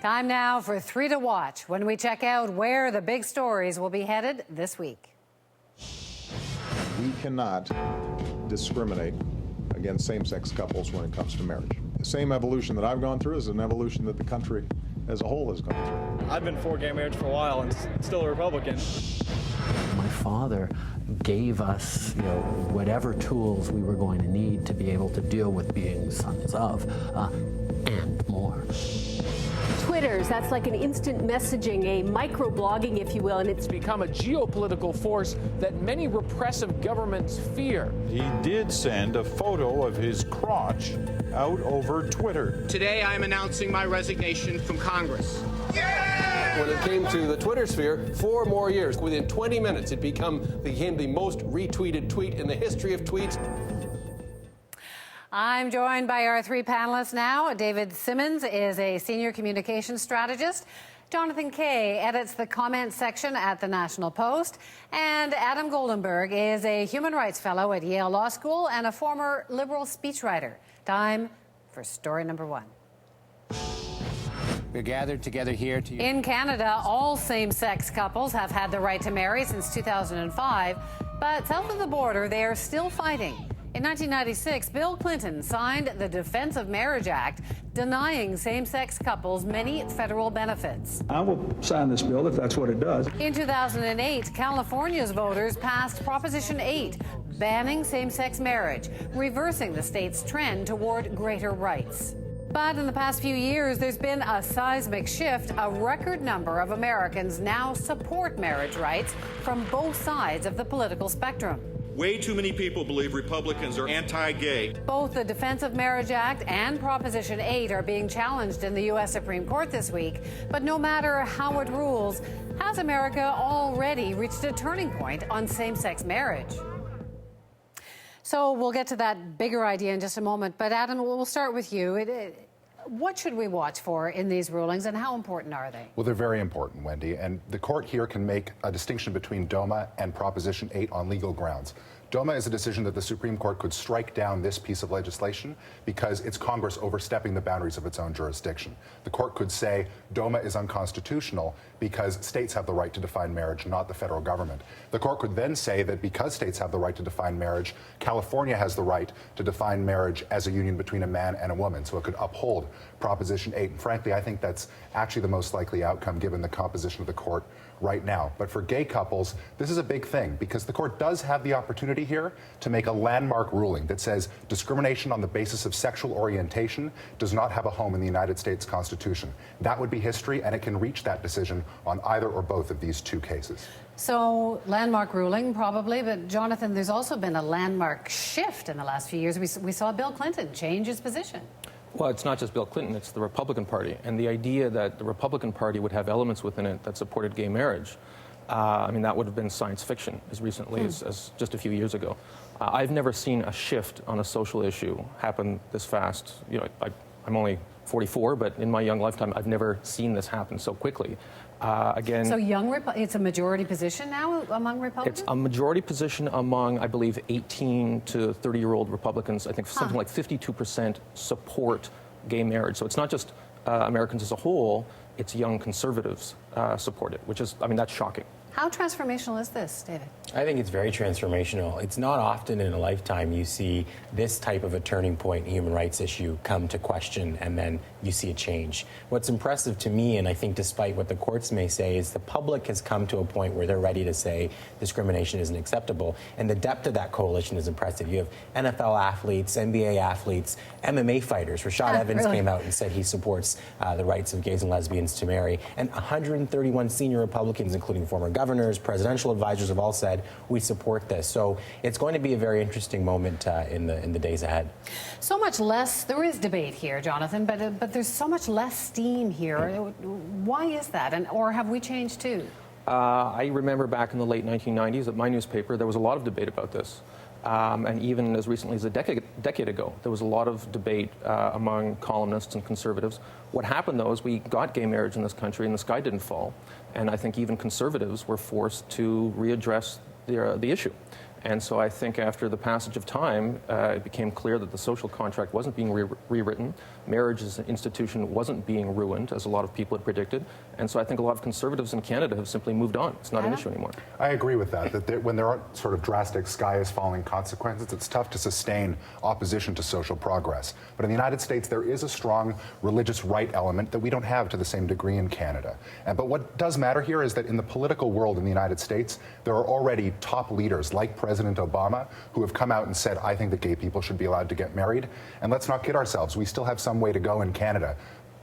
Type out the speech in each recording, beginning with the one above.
Time now for 3 to Watch, when we check out where the big stories will be headed this week. We cannot discriminate against same-sex couples when it comes to marriage. The same evolution that I've gone through is an evolution that the country as a whole has gone through. I've been for gay marriage for a while and still a Republican. My father gave us, whatever tools we were going to need to be able to deal with being sons of, and more. Twitters, that's like an instant messaging, a microblogging, if you will, and it's become a geopolitical force that many repressive governments fear. He did send a photo of his crotch out over Twitter. Today, I am announcing my resignation from Congress. When it came to the Twitter sphere, 4 more years. Within 20 minutes, it became the most retweeted tweet in the history of tweets. I'm joined by our 3 panelists now. David Simmons is a senior communications strategist. Jonathan Kay edits the comments section at the National Post. And Adam Goldenberg is a human rights fellow at Yale Law School and a former Liberal speechwriter. Time for story number 1. We're gathered together here to... In Canada, all same-sex couples have had the right to marry since 2005, but south of the border, they are still fighting. In 1996, Bill Clinton signed the Defense of Marriage Act, denying same-sex couples many federal benefits. I will sign this bill if that's what it does. In 2008, California's voters passed Proposition 8, banning same-sex marriage, reversing the state's trend toward greater rights. But in the past few years, there's been a seismic shift. A record number of Americans now support marriage rights from both sides of the political spectrum. Way too many people believe Republicans are anti-gay. Both the Defense of Marriage Act and Proposition 8 are being challenged in the U.S. Supreme Court this week. But no matter how it rules, has America already reached a turning point on same-sex marriage? So we'll get to that bigger idea in just a moment. But Adam, we'll start with you. What should we watch for in these rulings, and how important are they? Well, they're very important, Wendy, and the court here can make a distinction between DOMA and Proposition 8 on legal grounds. DOMA is a decision that the Supreme Court could strike down this piece of legislation because it's Congress overstepping the boundaries of its own jurisdiction. The court could say DOMA is unconstitutional because states have the right to define marriage, not the federal government. The court could then say that because states have the right to define marriage, California has the right to define marriage as a union between a man and a woman, so it could uphold Proposition 8. And frankly, I think that's actually the most likely outcome given the composition of the court right now. But for gay couples, this is a big thing because the court does have the opportunity here to make a landmark ruling that says discrimination on the basis of sexual orientation does not have a home in the United States Constitution. That would be history, and it can reach that decision on either or both of these 2 cases. So, landmark ruling, probably, but Jonathan, there's also been a landmark shift in the last few years. We saw Bill Clinton change his position. Well, it's not just Bill Clinton, it's the Republican Party. And the idea that the Republican Party would have elements within it that supported gay marriage, that would have been science fiction as recently as just a few years ago. I've never seen a shift on a social issue happen this fast. I'm only 44, but in my young lifetime, I've never seen this happen so quickly. Again, so it's a majority position now among Republicans? It's a majority position among, I believe, 18 to 30-year-old Republicans. I think something like 52% support gay marriage. So it's not just Americans as a whole, it's young conservatives support it, which is, that's shocking. How transformational is this, David? I think it's very transformational. It's not often in a lifetime you see this type of a turning point human rights issue come to question and then you see a change. What's impressive to me, and I think despite what the courts may say, is the public has come to a point where they're ready to say discrimination isn't acceptable. And the depth of that coalition is impressive. You have NFL athletes, NBA athletes, MMA fighters. Rashad Evans came out and said he supports the rights of gays and lesbians to marry. And 131 senior Republicans, including former governors, presidential advisors, have all said, we support this. So it's going to be a very interesting moment in the days ahead. So much less, there is debate here, Jonathan, but there's so much less steam here. Why is that? Or have we changed too? I remember back in the late 1990s at my newspaper, there was a lot of debate about this. And even as recently as a decade ago, there was a lot of debate among columnists and conservatives. What happened, though, is we got gay marriage in this country and the sky didn't fall. And I think even conservatives were forced to readdress the issue. And so I think after the passage of time, it became clear that the social contract wasn't being rewritten. Marriage as an institution wasn't being ruined, as a lot of people had predicted. And so I think a lot of conservatives in Canada have simply moved on. It's not an issue anymore. I agree with that when there aren't sort of drastic sky is falling consequences, it's tough to sustain opposition to social progress. But in the United States, there is a strong religious right element that we don't have to the same degree in Canada. But what does matter here is that in the political world in the United States, there are already top leaders like President Obama who have come out and said, I think that gay people should be allowed to get married. And let's not kid ourselves, we still have some way to go in Canada.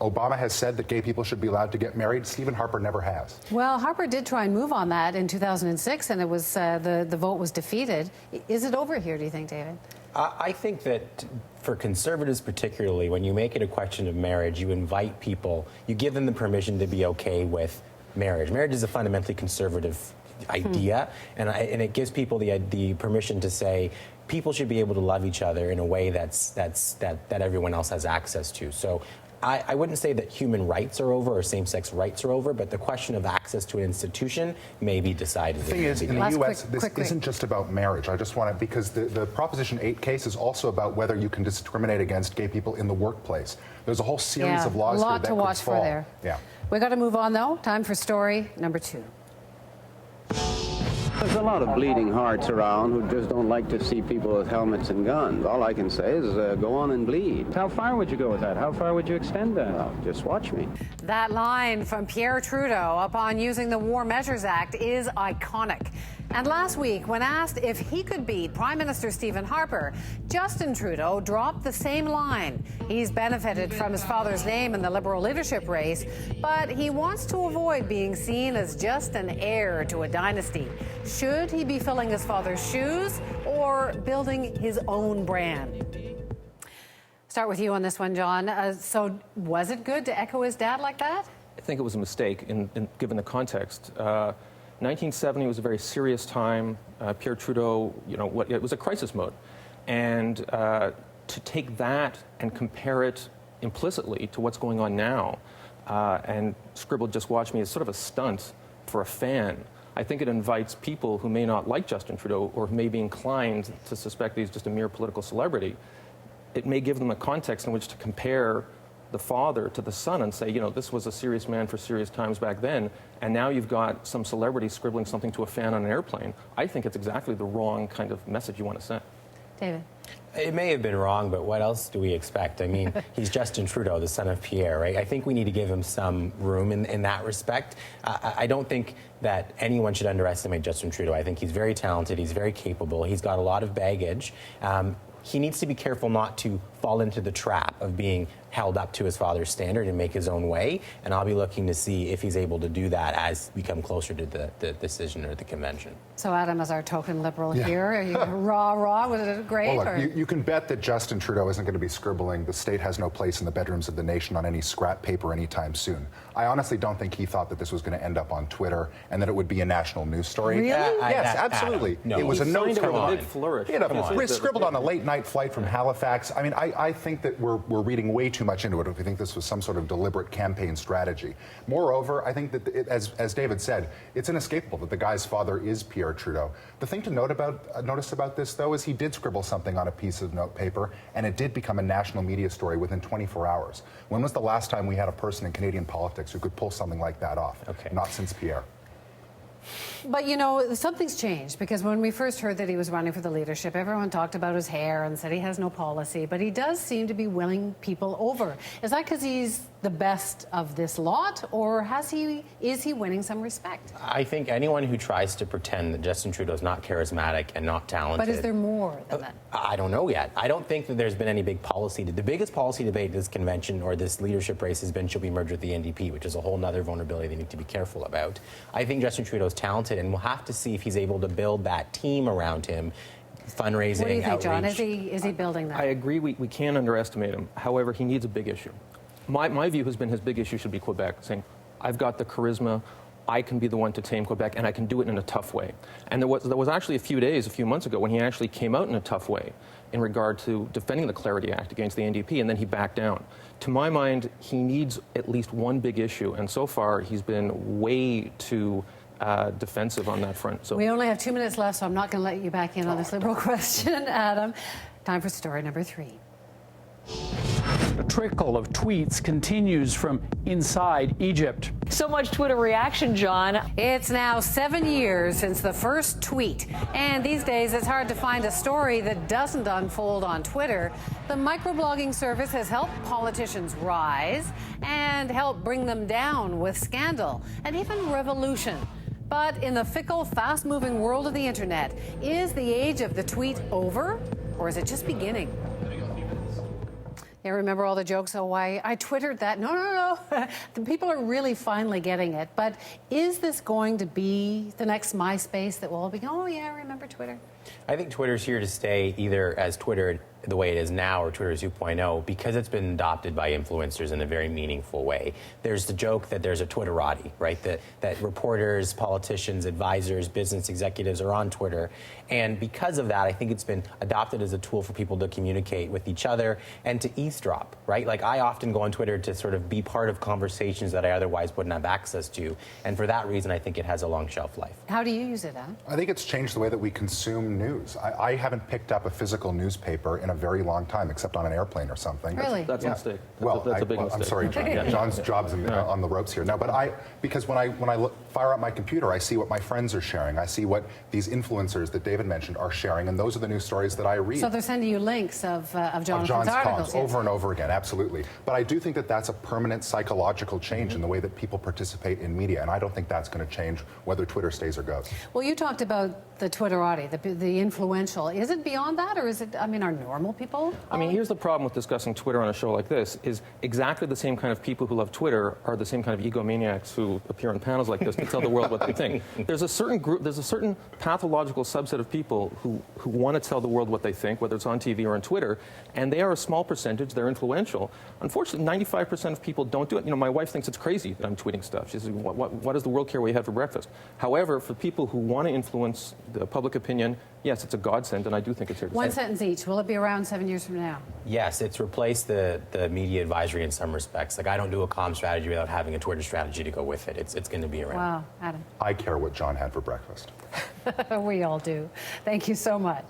Obama has said that gay people should be allowed to get married. Stephen Harper never has. Well, Harper did try and move on that in 2006, and it was the vote was defeated. Is it over here, do you think, David? I think that for conservatives particularly, when you make it a question of marriage, you invite people, you give them the permission to be okay with marriage. Marriage is a fundamentally conservative idea, and it gives people the permission to say people should be able to love each other in a way that everyone else has access to. So I wouldn't say that human rights are over or same-sex rights are over, but the question of access to an institution may be decided. The thing is, in the U.S., this isn't just about marriage. I just want to, because the Proposition 8 case is also about whether you can discriminate against gay people in the workplace. There's a whole series of laws here that could fall. A lot to watch for there. Yeah. We got to move on, though. Time for story number 2. There's a lot of bleeding hearts around who just don't like to see people with helmets and guns. All I can say is go on and bleed. How far would you go with that? How far would you extend that? Well, just watch me. That line from Pierre Trudeau upon using the War Measures Act is iconic. And last week, when asked if he could beat Prime Minister Stephen Harper, Justin Trudeau dropped the same line. He's benefited from his father's name in the Liberal leadership race, but he wants to avoid being seen as just an heir to a dynasty. Should he be filling his father's shoes or building his own brand? Start with you on this one, John. So was it good to echo his dad like that? I think it was a mistake, given the context. 1970 was a very serious time. Pierre Trudeau, it was a crisis mode. And to take that and compare it implicitly to what's going on now and scribble "just watch me" is sort of a stunt for a fan. I think it invites people who may not like Justin Trudeau or may be inclined to suspect that he's just a mere political celebrity. It may give them a context in which to compare the father to the son and say, this was a serious man for serious times back then, and now you've got some celebrity scribbling something to a fan on an airplane. I think it's exactly the wrong kind of message you want to send. David? It may have been wrong, but what else do we expect? I mean, he's Justin Trudeau, the son of Pierre, right? I think we need to give him some room in that respect. I don't think that anyone should underestimate Justin Trudeau. I think he's very talented, he's very capable, he's got a lot of baggage. He needs to be careful not to fall into the trap of being held up to his father's standard and make his own way. And I'll be looking to see if he's able to do that as we come closer to the decision or the convention. So Adam, as our token Liberal here, are you raw? Was it great? Well, look, you can bet that Justin Trudeau isn't going to be scribbling "the state has no place in the bedrooms of the nation" on any scrap paper anytime soon. I honestly don't think he thought that this was going to end up on Twitter and that it would be a national news story. Really? Yes, absolutely. No. It was a note mid-flourish. Scribbled on a late-night flight from Halifax. I mean, I think that we're reading way too much into it if we think this was some sort of deliberate campaign strategy. Moreover, I think that, as David said, it's inescapable that the guy's father is Pierre Trudeau. The thing to notice about this, though, is he did scribble something on a piece of note paper, and it did become a national media story within 24 hours. When was the last time we had a person in Canadian politics who could pull something like that off? Okay. Not since Pierre. But, something's changed, because when we first heard that he was running for the leadership, everyone talked about his hair and said he has no policy, but he does seem to be winning people over. Is that because he's the best of this lot, or is he winning some respect? I think anyone who tries to pretend that Justin Trudeau is not charismatic and not talented... But is there more than that? I don't know yet. I don't think that there's been any big policy. The biggest policy debate this convention or this leadership race has been, should we merge with the NDP, which is a whole other vulnerability they need to be careful about. I think Justin Trudeau's talented, and we'll have to see if he's able to build that team around him, fundraising, What do you think, John? outreach. Is he building that? I agree. We can't underestimate him. However, he needs a big issue. My view has been his big issue should be Quebec, saying, I've got the charisma, I can be the one to tame Quebec, and I can do it in a tough way. And there was actually a few months ago, when he actually came out in a tough way in regard to defending the Clarity Act against the NDP, and then he backed down. To my mind, he needs at least one big issue, and so far he's been way too defensive on that front. So we only have 2 minutes left, so I'm not going to let you back in on this Liberal question, Adam. Time for story number 3. A trickle of tweets continues from inside Egypt. So much Twitter reaction, John. It's now 7 years since the first tweet. And these days, it's hard to find a story that doesn't unfold on Twitter. The microblogging service has helped politicians rise and helped bring them down with scandal and even revolution. But in the fickle, fast-moving world of the internet, is the age of the tweet over, or is it just beginning? Yeah, remember all the jokes? Oh, why I Twittered that. No. The people are really finally getting it. But is this going to be the next MySpace that will all be, oh, yeah, remember Twitter? I think Twitter's here to stay, either as Twitter the way it is now or Twitter 2.0, because it's been adopted by influencers in a very meaningful way. There's the joke that there's a Twitterati, right? That reporters, politicians, advisors, business executives are on Twitter. And because of that, I think it's been adopted as a tool for people to communicate with each other and to eavesdrop, right? Like, I often go on Twitter to sort of be part of conversations that I otherwise wouldn't have access to. And for that reason, I think it has a long shelf life. How do you use it, Adam? I think it's changed the way that we consume news. I haven't picked up a physical newspaper in a very long time, except on an airplane or something. Really? That's a mistake. That's a big mistake. I'm sorry, John. Yeah, John's job's on the ropes here. No, but because when I fire up my computer, I see what my friends are sharing. I see what these influencers that David mentioned are sharing, and those are the news stories that I read. So they're sending you links of John's columns articles, over and over again, absolutely. But I do think that that's a permanent psychological change in the way that people participate in media, and I don't think that's going to change whether Twitter stays or goes. Well, you talked about the Twitterati, the influential. Is it beyond that, or is it, I mean, are normal people? I mean, here's the problem with discussing Twitter on a show like this, is exactly the same kind of people who love Twitter are the same kind of egomaniacs who appear on panels like this to tell the world what they think. There's a certain group, there's a certain pathological subset of people who want to tell the world what they think, whether it's on TV or on Twitter, and they are a small percentage, they're influential. Unfortunately, 95% of people don't do it. You know, my wife thinks it's crazy that I'm tweeting stuff. She says, what does the world care what you had for breakfast? However, for people who want to influence the public opinion, yes, it's a godsend, and I do think it's here to stay. One sentence each. Will it be around 7 years from now? Yes, it's replaced the media advisory in some respects. Like, I don't do a comm strategy without having a Twitter strategy to go with it. It's going to be around. Wow, Adam. I care what John had for breakfast. We all do. Thank you so much.